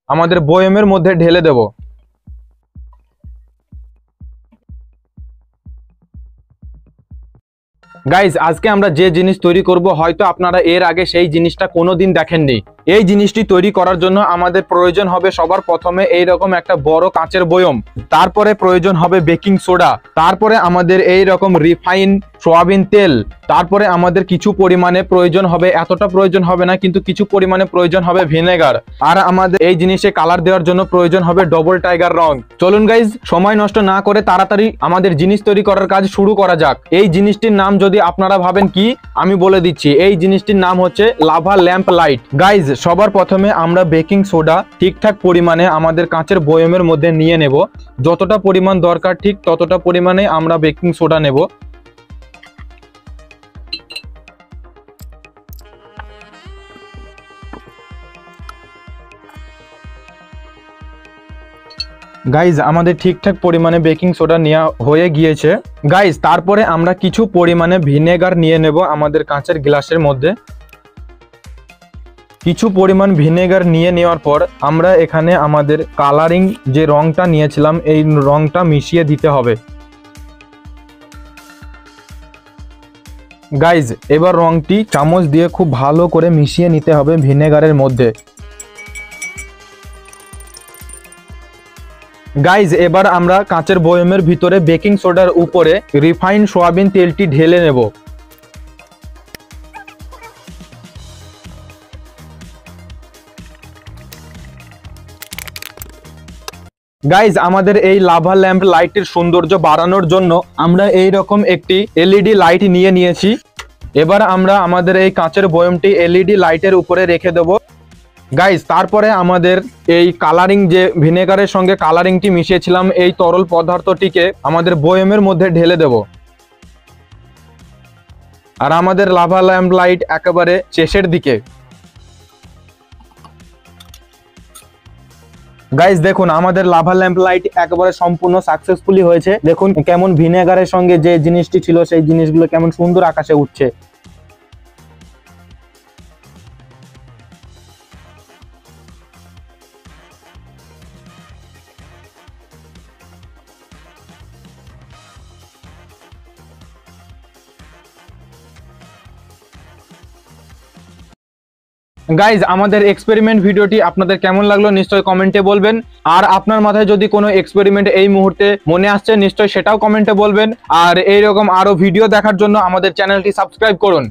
আমাদের বয়মের মধ্যে ঢেলে দেব। গাইজ আজকে আমরা যে জিনিস তৈরি করব হয়তো আপনারা এর আগে সেই জিনিসটা কোনোদিন দেখেননি। এই জিনিসটি তৈরি করার জন্য আমাদের প্রয়োজন হবে সবার প্রথমে এইরকম একটা বড় কাঁচের বয়ম, তারপরে প্রয়োজন হবে বেকিং সোডা, তারপরে আমাদের এই রকম রিফাইন সয়াবিন তেল, তারপরে আমাদের কিছু পরিমাণে প্রয়োজন হবে, এতটা প্রয়োজন হবে না কিন্তু কিছু পরিমাণে প্রয়োজন হবে ভিনেগার, আর আমাদের এই জিনিসে কালার দেওয়ার জন্য প্রয়োজন হবে ডবল টাইগার রং। চলুন গাইজ সময় নষ্ট না করে তাড়াতাড়ি আমাদের জিনিস তৈরি করার কাজ শুরু করা যাক। এই জিনিসটির নাম যদি আপনারা ভাবেন কি, আমি বলে দিচ্ছি, এই জিনিসটির নাম হচ্ছে লাভা ল্যাম্প লাইট। গাইজ সবার প্রথমে আমরা বেকিং সোডা ঠিকঠাক পরিমাণে আমাদের কাঁচের বয়মের মধ্যে নিয়ে নেব। যতটা পরিমাণ দরকার ঠিক ততটা পরিমাণে আমরা বেকিং সোডা নেব। গাইজ আমাদের ঠিকঠাক পরিমাণে বেকিং সোডা নেওয়া হয়ে গিয়েছে। গাইজ তারপরে আমরা কিছু পরিমাণে ভিনেগার নিয়ে নেব আমাদের কাঁচের গ্লাসের মধ্যে। কিছু পরিমাণ ভিনেগার নিয়ে নেওয়ার পর আমরা এখানে আমাদের কালারিং যে রংটা নিয়েছিলাম এই রংটা মিশিয়ে দিতে হবে। গাইজ এবার রংটি চামচ দিয়ে খুব ভালো করে মিশিয়ে নিতে হবে ভিনেগারের মধ্যে। গাইজ এবার আমরা কাঁচের বয়মের ভিতরে বেকিং সোডার উপরে রিফাইন সয়াবিন তেলটি ঢেলে নেব। গাইজ আমাদের এই লাভা ল্যাম্প লাইটের সৌন্দর্য বাড়ানোর জন্য আমরা এই রকম একটি এলইডি লাইট নিয়ে নিয়েছি। এবার আমরা আমাদের এই কাঁচের বয়মটি এলইডি লাইটের উপরে রেখে দেব। গাইজ তারপরে আমাদের এই কালারিং যে ভিনেগারের সঙ্গে কালারিংটি মিশিয়েছিলাম এই তরল পদার্থটিকে আমাদের বয়মের মধ্যে ঢেলে দেব। আর আমাদের লাভা ল্যাম্প লাইট একেবারে শেষের দিকে। গাইজ দেখুন আমাদের লাভা ল্যাম্প লাইট একেবারে সম্পূর্ণ সাকসেসফুলি হয়েছে। দেখুন কেমন ভিনেগারের সঙ্গে যে জিনিসটি ছিল সেই জিনিসগুলো কেমন সুন্দর আকাশে উঠছে। গাইজ আমাদের এক্সপেরিমেন্ট ভিডিওটি আপনাদের কেমন লাগলো নিশ্চয়ই কমেন্টে বলবেন। আর আপনার মাথায় যদি কোনো এক্সপেরিমেন্ট এই মুহূর্তে মনে আসছে নিশ্চয়ই সেটাও কমেন্টে বলবেন। আর এইরকম আরো ভিডিও দেখার জন্য আমাদের চ্যানেলটি সাবস্ক্রাইব করুন।